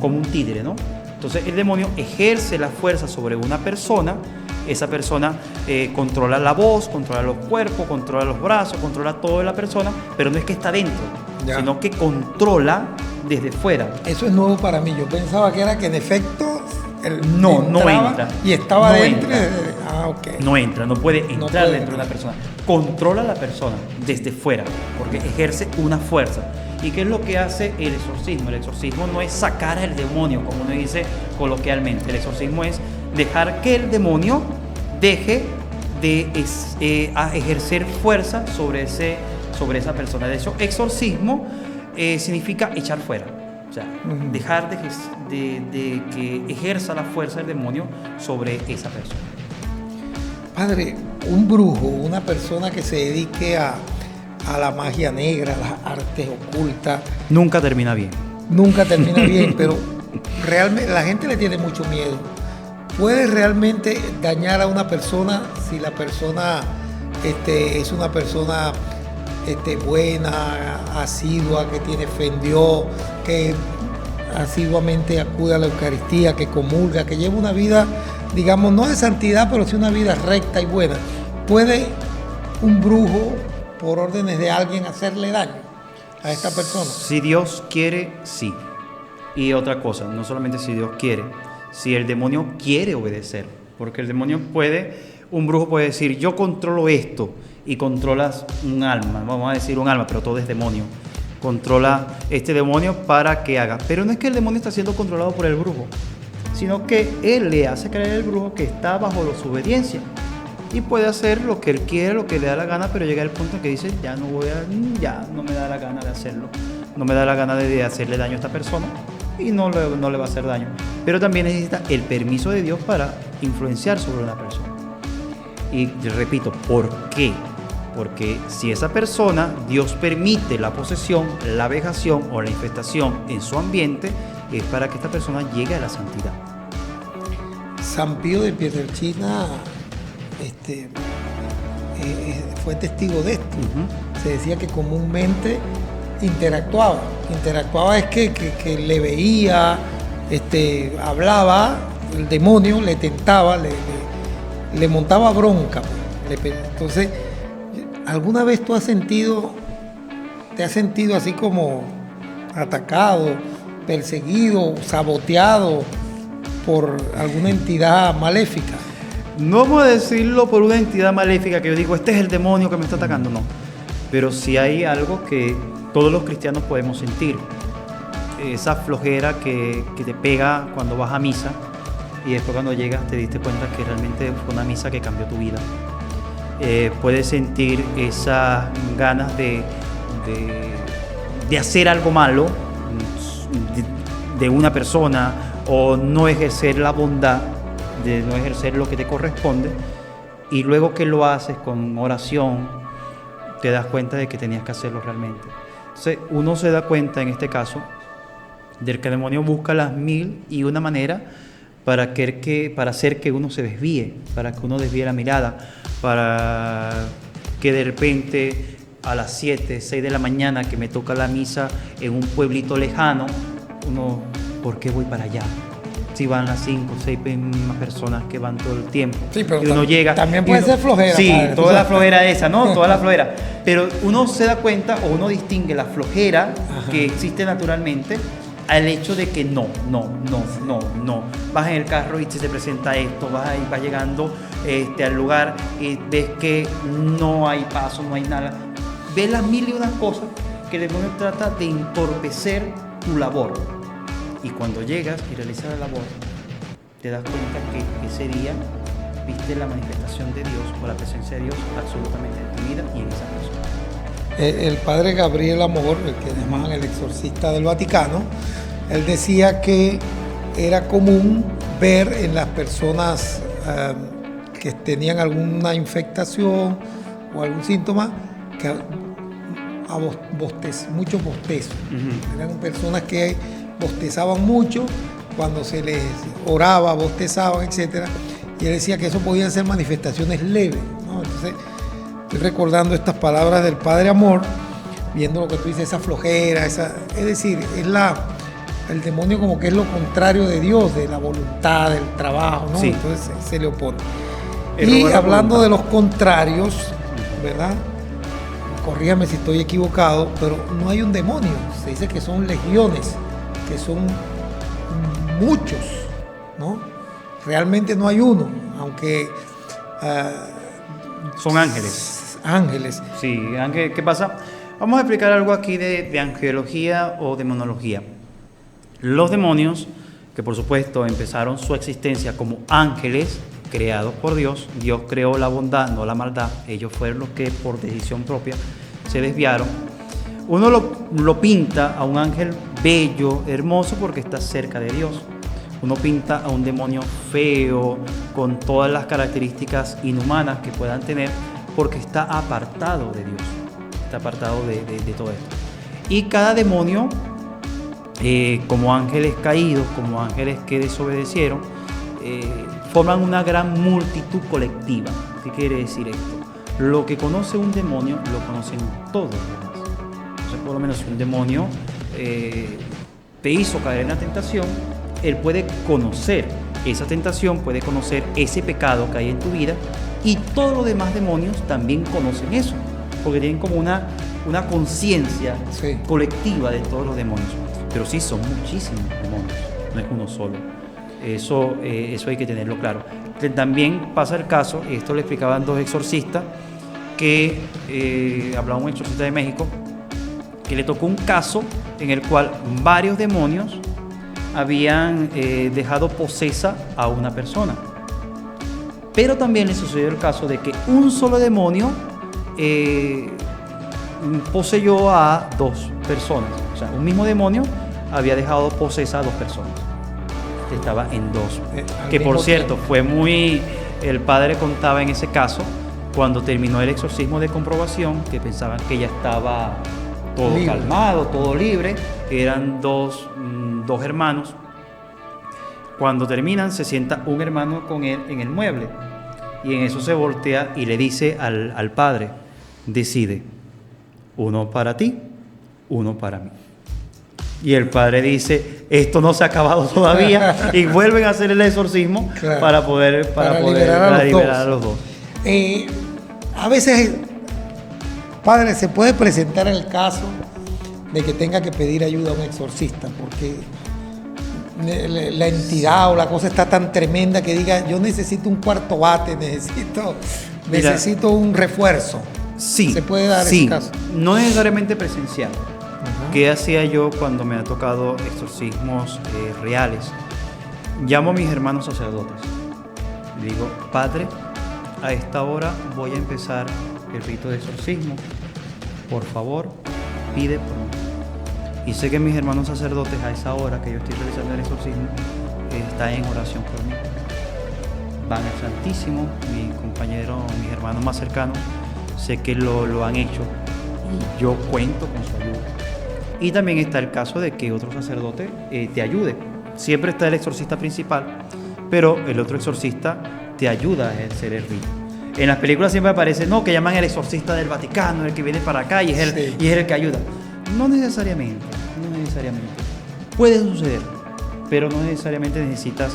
S2: como un tigre, ¿no? Entonces el demonio ejerce la fuerza sobre una persona. Esa persona controla la voz, controla los cuerpos, controla los brazos, controla todo de la persona, pero no es que está dentro, sino que controla desde fuera.
S1: Eso es nuevo para mí. Yo pensaba que era que en efecto
S2: no entra.
S1: Y estaba
S2: no
S1: dentro.
S2: Entra.
S1: Okay.
S2: No entra, no puede entrar
S1: no puede
S2: dentro de una persona. Controla a la persona desde fuera, porque ejerce una fuerza. ¿Y qué es lo que hace el exorcismo? El exorcismo no es sacar al demonio, como uno dice coloquialmente. El exorcismo es dejar que el demonio deje de ejercer fuerza sobre esa persona. De hecho, exorcismo significa echar fuera. O sea, dejar de que ejerza la fuerza del demonio sobre esa persona.
S1: Padre, un brujo, una persona que se dedique a la magia negra, a las artes ocultas,
S2: nunca termina bien.
S1: Nunca termina bien, pero realmente la gente le tiene mucho miedo. ¿Puede realmente dañar a una persona si la persona es una persona buena, asidua, que tiene fe en Dios, que asiduamente acude a la Eucaristía, que comulga, que lleva una vida, digamos, no de santidad, pero sí una vida recta y buena? ¿Puede un brujo, por órdenes de alguien, hacerle daño a esta persona?
S2: Si Dios quiere, sí. Y otra cosa, no solamente si Dios quiere, si el demonio quiere obedecer, porque el demonio un brujo puede decir, yo controlo esto, y controlas un alma, vamos a decir un alma, pero todo es demonio. controla este demonio para que haga. Pero no es que el demonio está siendo controlado por el brujo, sino que él le hace creer al brujo que está bajo su obediencia y puede hacer lo que él quiere, lo que le da la gana, pero llega el punto en que dice, ya no me da la gana de hacerlo, no me da la gana de hacerle daño a esta persona y no le va a hacer daño. Pero también necesita el permiso de Dios para influenciar sobre una persona. Y repito, ¿por qué? Porque si esa persona, Dios permite la posesión, la vejación o la infestación en su ambiente, es para que esta persona llegue a la santidad.
S1: San Pío de Pietrelcina fue testigo de esto. Uh-huh. Se decía que comúnmente interactuaba es que le veía, hablaba, el demonio le tentaba, le montaba bronca. Entonces, ¿alguna vez te has sentido así como atacado, perseguido, saboteado por alguna entidad maléfica?
S2: No vamos a decirlo por una entidad maléfica que yo digo, este es el demonio que me está atacando, no. Pero sí hay algo que todos los cristianos podemos sentir. Esa flojera que te pega cuando vas a misa y después cuando llegas te diste cuenta que realmente fue una misa que cambió tu vida. Puedes sentir esas ganas de hacer algo malo de una persona o no ejercer la bondad, de no ejercer lo que te corresponde, y luego que lo haces con oración te das cuenta de que tenías que hacerlo realmente. Entonces uno se da cuenta en este caso del que el demonio busca las 1001 maneras para hacer que uno se desvíe, para que uno desvíe la mirada, para que de repente a las 7, 6 de la mañana que me toca la misa en un pueblito lejano, uno, ¿por qué voy para allá? Si van las 5 o 6 mismas personas que van todo el tiempo.
S1: Sí, pero
S2: y uno llega.
S1: También puede ser flojera.
S2: Sí,
S1: padre,
S2: toda la flojera esa, ¿no? Toda la flojera. Pero uno se da cuenta o uno distingue la flojera que existe naturalmente al hecho de que no. Vas en el carro y se te presenta esto, vas llegando al lugar y ves que no hay paso, no hay nada. Ves las 1001 cosas que el demonio trata de entorpecer tu labor. Y cuando llegas y realizas la labor, te das cuenta que ese día viste la manifestación de Dios o la presencia de Dios absolutamente en tu vida y en esa persona.
S1: El padre Gabriel Amor, el que llaman el exorcista del Vaticano, él decía que era común ver en las personas que tenían alguna infectación o algún síntoma que muchos bostezos. Uh-huh. Eran personas que bostezaban mucho, cuando se les oraba, bostezaban, etc. Y él decía que eso podían ser manifestaciones leves, ¿no? Entonces, estoy recordando estas palabras del Padre Amor, viendo lo que tú dices, esa flojera, es decir, es el demonio como que es lo contrario de Dios, de la voluntad, del trabajo, ¿no? Sí. Entonces se le opone. Y hablando de los contrarios, ¿verdad? Corrígame si estoy equivocado, pero no hay un demonio, se dice que son legiones, que son muchos, ¿no? Realmente no hay uno, aunque
S2: son ángeles.
S1: Ángeles.
S2: Sí, ángel, ¿qué pasa? Vamos a explicar algo aquí de angelología o demonología. Los demonios, que por supuesto empezaron su existencia como ángeles creados por Dios. Dios creó la bondad, no la maldad. Ellos fueron los que por decisión propia se desviaron. Uno lo pinta a un ángel bello, hermoso, porque está cerca de Dios. Uno pinta a un demonio feo, con todas las características inhumanas que puedan tener, porque está apartado de Dios, está apartado de todo esto. Y cada demonio, como ángeles caídos, como ángeles que desobedecieron, forman una gran multitud colectiva. ¿Qué quiere decir esto? Lo que conoce un demonio, lo conocen todos los demás. Entonces, por lo menos, si un demonio te hizo caer en la tentación, él puede conocer esa tentación, puede conocer ese pecado que hay en tu vida, y todos los demás demonios también conocen eso, porque tienen como una conciencia colectiva de todos los demonios. Pero sí, son muchísimos demonios, no es uno solo. Eso hay que tenerlo claro. También pasa el caso, esto le explicaban dos exorcistas, que hablaba un exorcista de México, que le tocó un caso en el cual varios demonios habían dejado posesa a una persona. Pero también le sucedió el caso de que un solo demonio poseyó a dos personas. O sea, un mismo demonio había dejado posesa a dos personas. Estaba en dos. Que por cierto, fue muy... El padre contaba en ese caso, cuando terminó el exorcismo de comprobación, que pensaban que ya estaba todo libre, calmado, todo libre. Eran dos hermanos. Cuando terminan, se sienta un hermano con él en el mueble. Y en eso se voltea y le dice al padre: decide, uno para ti, uno para mí. Y el padre dice: esto no se ha acabado todavía. Y vuelven a hacer el exorcismo, claro, para poder liberar a los dos.
S1: A veces, padre, se puede presentar el caso de que tenga que pedir ayuda a un exorcista, porque la entidad o la cosa está tan tremenda que diga: yo necesito un cuarto bate, necesito un refuerzo.
S2: Sí,
S1: se puede dar ese caso.
S2: No necesariamente presencial. ¿Qué hacía yo cuando me ha tocado exorcismos reales? Llamo a mis hermanos sacerdotes. Le digo: padre, a esta hora voy a empezar el rito de exorcismo. Por favor, pide por mí. Y sé que mis hermanos sacerdotes, a esa hora que yo estoy realizando el exorcismo, están en oración por mí. Van al Santísimo, mis compañeros, mis hermanos más cercanos, sé que lo han hecho y yo cuento con su ayuda. Y también está el caso de que otro sacerdote te ayude. Siempre está el exorcista principal, pero el otro exorcista te ayuda a hacer el rito. En las películas siempre aparece, no, que llaman el exorcista del Vaticano, el que viene para acá y es el que ayuda. No necesariamente. Puede suceder, pero no necesariamente necesitas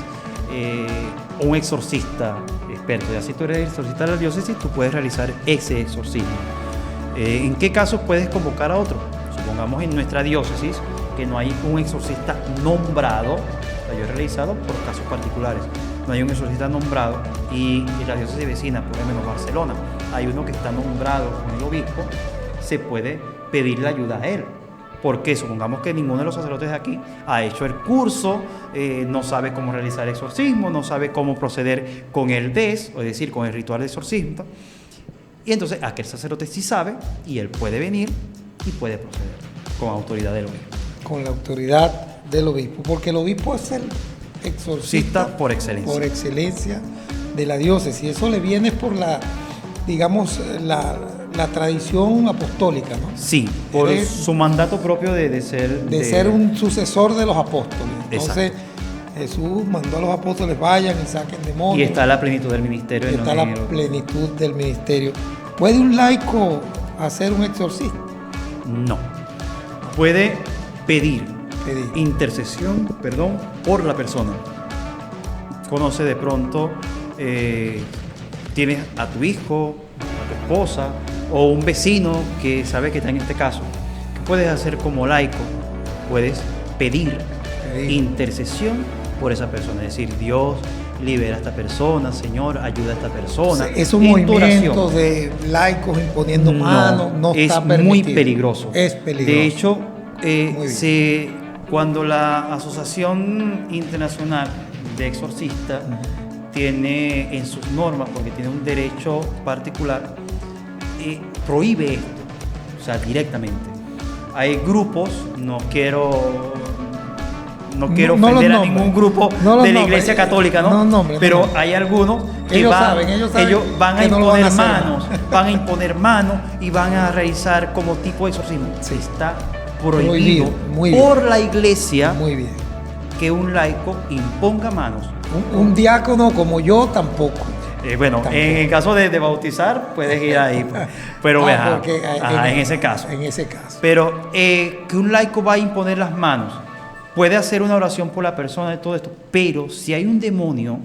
S2: un exorcista experto. Ya si tú eres exorcista de la diócesis, tú puedes realizar ese exorcismo. ¿En qué casos puedes convocar a otro? Supongamos en nuestra diócesis que no hay un exorcista nombrado. Yo he realizado por casos particulares. No hay un exorcista nombrado y en la diócesis vecina, por ejemplo Barcelona, hay uno que está nombrado con el obispo. Se puede pedirle ayuda a él. Porque supongamos que ninguno de los sacerdotes de aquí ha hecho el curso, no sabe cómo realizar el exorcismo, no sabe cómo proceder con el DES, es decir, con el ritual de exorcismo. Y entonces aquel sacerdote sí sabe y él puede venir y puede proceder con autoridad del obispo. Con la autoridad del obispo, porque el obispo es el exorcista por excelencia de la diócesis. Y eso le viene por la tradición apostólica, ¿no? Sí, por su mandato propio de ser un sucesor de los apóstoles. Entonces, exacto, Jesús mandó a los apóstoles: vayan y saquen demonios. Y está la plenitud del ministerio. ¿Puede un laico hacer un exorcismo? No. Puede pedir intercesión, por la persona. Conoce de pronto, tienes a tu hijo, a tu esposa o un vecino que sabe que está en este caso. ¿Qué puedes hacer como laico? Puedes pedir intercesión por esa persona, es decir: Dios, libera a esta persona, Señor, ayuda a esta persona. Es un movimiento de laicos imponiendo manos, no está permitido. Muy peligroso. Es peligroso. De hecho, cuando la Asociación Internacional de Exorcistas tiene en sus normas, porque tiene un derecho particular, prohíbe esto, o sea, directamente. Hay grupos, no quiero ofender a ningún grupo de la Iglesia Católica, ¿no? Pero hay algunos que ellos van a imponer manos, y van a realizar como tipo de exorcismo. Está prohibido por la Iglesia que un laico imponga manos. Un diácono como yo tampoco. Tampoco. En el caso de bautizar, puedes ir ahí. Pero en ese caso. Pero que un laico va a imponer las manos, puede hacer una oración por la persona de todo esto, pero si hay un demonio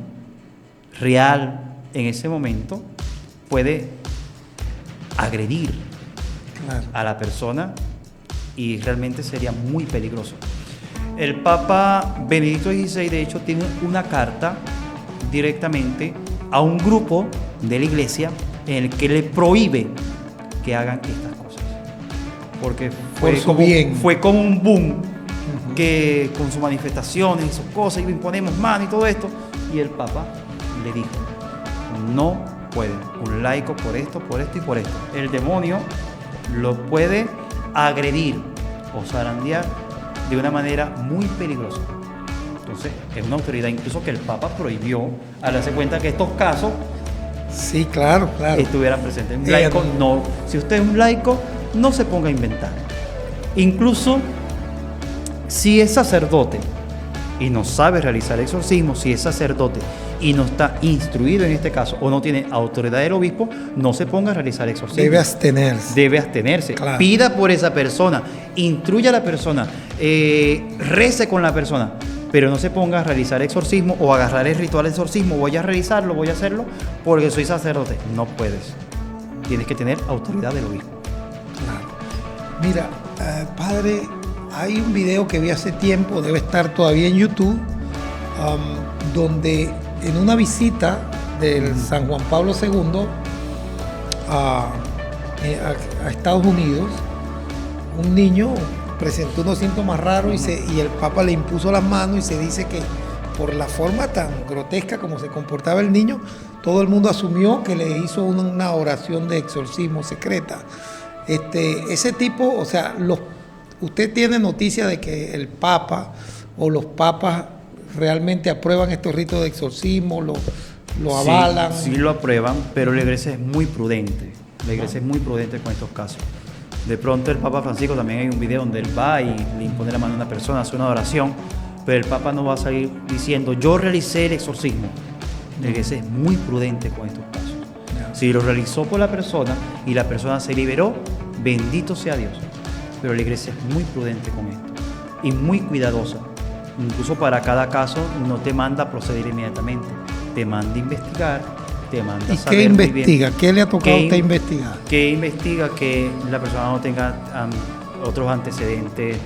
S2: real en ese momento, puede agredir a la persona y realmente sería muy peligroso. El Papa Benedicto XVI, de hecho, tiene una carta directamente a un grupo de la Iglesia en el que le prohíbe que hagan estas cosas. porque
S1: Por su bien.
S2: fue como un boom, que con sus manifestaciones y sus cosas, y imponemos mano y todo esto, y el Papa le dijo, no puede, un laico por esto y por esto. El demonio lo puede agredir o zarandear de una manera muy peligrosa. Entonces, es una autoridad incluso que el Papa prohibió al darse cuenta que estos casos
S1: Sí, claro.
S2: estuvieran presentes. Un laico no. Si usted es un laico, no se ponga a inventar. Incluso si es sacerdote y no sabe realizar exorcismo, si es sacerdote y no está instruido en este caso o no tiene autoridad del obispo, no se ponga a realizar exorcismo.
S1: Debe abstenerse.
S2: Debe abstenerse.
S1: Claro.
S2: Pida por esa persona, instruya a la persona, rece con la persona, pero no se ponga a realizar exorcismo o agarrar el ritual de exorcismo. Voy a realizarlo, voy a hacerlo porque soy sacerdote. No puedes. Tienes que tener autoridad del obispo.
S1: Claro. Mira, padre, hay un video que vi hace tiempo, debe estar todavía en YouTube, donde en una visita del San Juan Pablo II a Estados Unidos, un niño presentó unos síntomas raros y el Papa le impuso las manos, y se dice que por la forma tan grotesca como se comportaba el niño, todo el mundo asumió que le hizo una oración de exorcismo secreta. Ese tipo, o sea, ¿usted tiene noticia de que el Papa o los papas realmente aprueban estos ritos de exorcismo, lo avalan?
S2: Sí, lo aprueban, pero la Iglesia es muy prudente. La Iglesia es muy prudente con estos casos. De pronto el Papa Francisco, también hay un video donde él va y le impone la mano a una persona, hace una oración, pero el Papa no va a salir diciendo, yo realicé el exorcismo. La Iglesia es muy prudente con estos casos. Si lo realizó por la persona y la persona se liberó, bendito sea Dios. Pero la Iglesia es muy prudente con esto y muy cuidadosa. Incluso para cada caso no te manda a proceder inmediatamente, te manda a investigar, te manda a saber.
S1: ¿Y qué
S2: muy
S1: investiga?
S2: bien
S1: ¿Qué le ha tocado a usted investigar?
S2: Que investiga que la persona no tenga otros antecedentes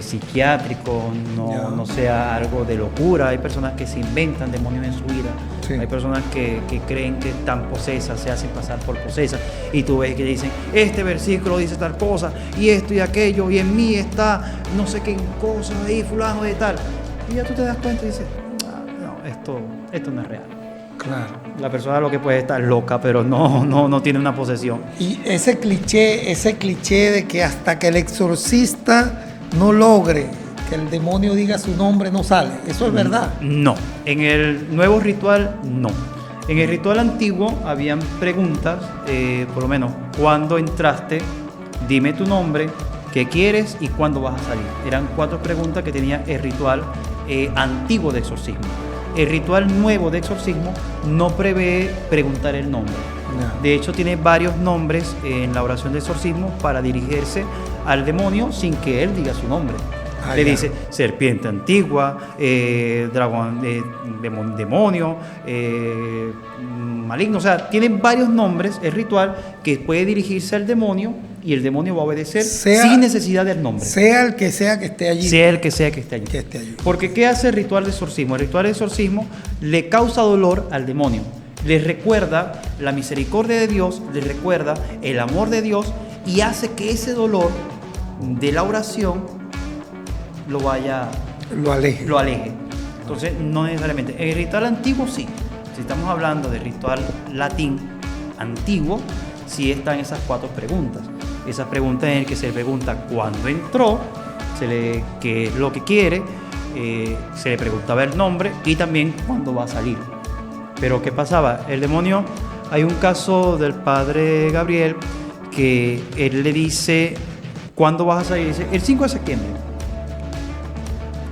S2: psiquiátricos, no sea algo de locura. Hay personas que se inventan demonios en su vida. Sí. Hay personas que creen que están posesas, se hacen pasar por posesas, y tú ves que dicen, este versículo dice tal cosa, y esto y aquello, y en mí está no sé qué cosa ahí, fulano de tal. Y ya tú te das cuenta y dices, no, esto no es real.
S1: Claro.
S2: La persona lo que puede estar loca, pero no tiene una posesión.
S1: Y ese cliché de que hasta que el exorcista no logre que el demonio diga su nombre, no sale. ¿Eso es verdad?
S2: No. En el nuevo ritual, no. En el ritual antiguo habían preguntas, por lo menos, ¿cuándo entraste? Dime tu nombre, qué quieres y cuándo vas a salir. Eran 4 preguntas que tenía el ritual antiguo de exorcismo. El ritual nuevo de exorcismo no prevé preguntar el nombre. No. De hecho, tiene varios nombres en la oración de exorcismo para dirigirse al demonio sin que él diga su nombre. Le dice serpiente antigua, dragón, demonio, maligno. O sea, tiene varios nombres el ritual que puede dirigirse al demonio y el demonio va a obedecer sin necesidad del nombre.
S1: Sea el que sea que esté allí.
S2: Sea el que sea que esté allí. Porque ¿qué hace el ritual de exorcismo? El ritual de exorcismo le causa dolor al demonio. Le recuerda la misericordia de Dios, le recuerda el amor de Dios y hace que ese dolor de la oración lo aleje. Entonces, no necesariamente. En el ritual antiguo sí. Si estamos hablando de ritual latín antiguo, sí están esas 4 preguntas. Esas preguntas en las que se pregunta cuándo entró, qué es lo que quiere, se le preguntaba el nombre y también cuándo va a salir. Pero ¿qué pasaba? El demonio, hay un caso del padre Gabriel que él le dice, ¿cuándo vas a salir? Dice, el 5 de septiembre.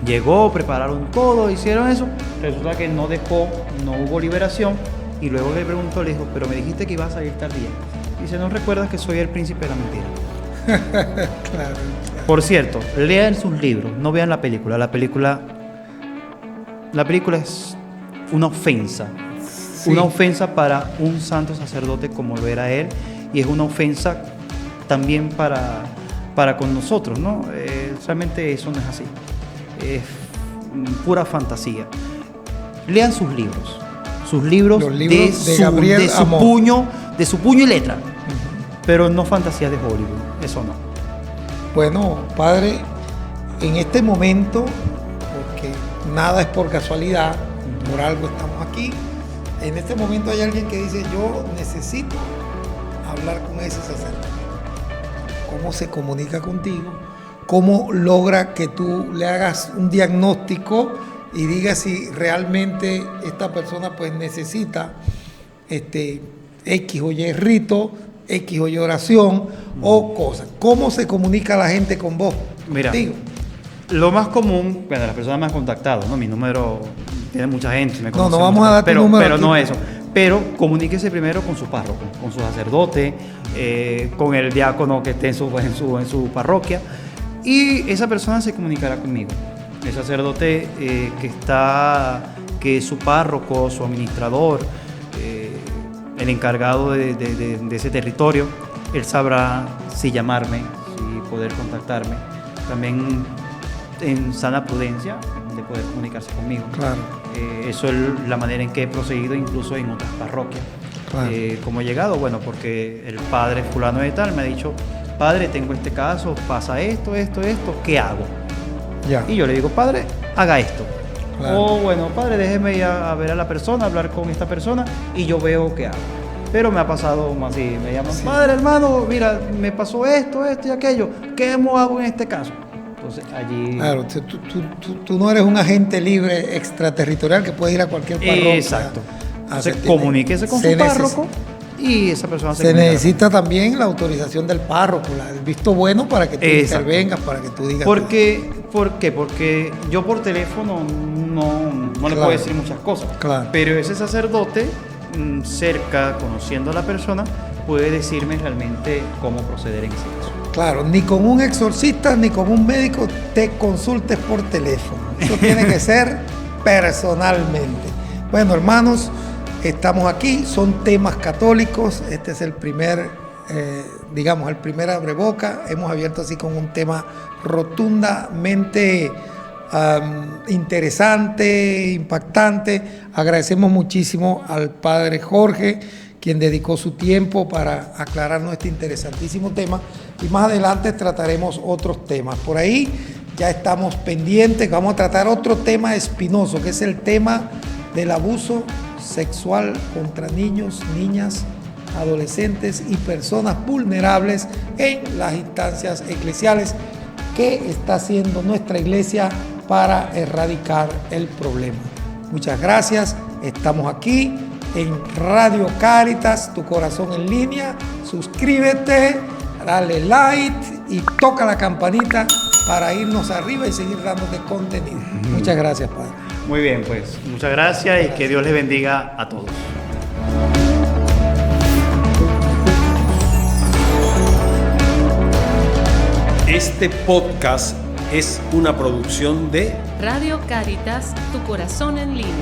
S2: Llegó, prepararon todo, hicieron eso, resulta que no hubo liberación, y luego le preguntó, le dijo, pero me dijiste que ibas a salir tal día. Dice, ¿no recuerdas que soy el príncipe de la mentira? Claro. Por cierto, lean sus libros, no vean la película. La película es una ofensa. Sí. Una ofensa para un santo sacerdote como lo era él, y es una ofensa también para con nosotros, ¿no? Realmente eso no es así. Es pura fantasía. Lean sus libros. Sus libros, de su puño y letra. Pero no fantasías de Hollywood. Eso no.
S1: Bueno, Padre, en este momento, porque nada es por casualidad, por algo estamos aquí, en este momento hay alguien que dice, yo necesito hablar con ese sacerdote. ¿Cómo se comunica contigo? ¿Cómo logra que tú le hagas un diagnóstico y digas si realmente esta persona pues necesita X o Y rito, X o Y oración o cosas? ¿Cómo se comunica la gente con vos?
S2: Mira,
S1: contigo?
S2: lo más común, bueno, las personas me han contactado, ¿no? Mi número tiene mucha gente, me conoce
S1: No vamos a dar tu número
S2: pero
S1: aquí.
S2: no eso. Pero comuníquese primero con su párroco, con su sacerdote, con el diácono que esté en su parroquia, y esa persona se comunicará conmigo. El sacerdote que es su párroco, su administrador, el encargado de ese territorio, él sabrá si llamarme, si poder contactarme. También en sana prudencia de poder comunicarse conmigo.
S1: Claro.
S2: Eso es la manera en que he procedido incluso en otras parroquias.
S1: Claro.
S2: ¿Cómo he llegado? Bueno, porque el padre fulano de tal me ha dicho, padre, tengo este caso, pasa esto, ¿qué hago?
S1: Ya.
S2: Y yo le digo, padre, haga esto.
S1: Claro.
S2: O bueno, padre, déjeme ir a ver a la persona, hablar con esta persona y yo veo qué hago. Pero me ha pasado así, me llaman,
S1: Sí.
S2: padre, hermano, mira, me pasó esto y aquello, ¿qué hago en este caso? Entonces allí...
S1: Claro, tú no eres un agente libre extraterritorial que puede ir a cualquier parroquia.
S2: Exacto. Entonces
S1: hacer-
S2: comuníquese con
S1: se
S2: su párroco y esa persona
S1: Se
S2: comunicará.
S1: necesita también la autorización del párroco, el visto bueno para que tú
S2: Exacto.
S1: intervengas, para que tú digas.
S2: ¿Por qué? Porque yo por teléfono no le
S1: Claro.
S2: puedo decir muchas cosas.
S1: Claro.
S2: Pero ese sacerdote, cerca, conociendo a la persona, puede decirme realmente cómo proceder en ese caso.
S1: Claro, ni con un exorcista ni con un médico te consultes por teléfono. Eso tiene que ser personalmente. Bueno, hermanos, estamos aquí, son temas católicos. Este es el primer, el primer abreboca. Hemos abierto así con un tema rotundamente interesante, impactante. Agradecemos muchísimo al padre Jorge, quien dedicó su tiempo para aclararnos este interesantísimo tema, y más adelante trataremos otros temas. Por ahí ya estamos pendientes, vamos a tratar otro tema espinoso, que es el tema del abuso sexual contra niños, niñas, adolescentes y personas vulnerables en las instancias eclesiales. ¿Qué está haciendo nuestra iglesia para erradicar el problema? Muchas gracias, estamos aquí en Radio Cáritas, tu corazón en línea. Suscríbete, dale like y toca la campanita para irnos arriba y seguir dándote contenido. Muchas gracias, Padre.
S2: Muy bien, pues muchas gracias y que Dios les bendiga a todos.
S3: Este podcast es una producción de
S4: Radio Cáritas, tu corazón en línea.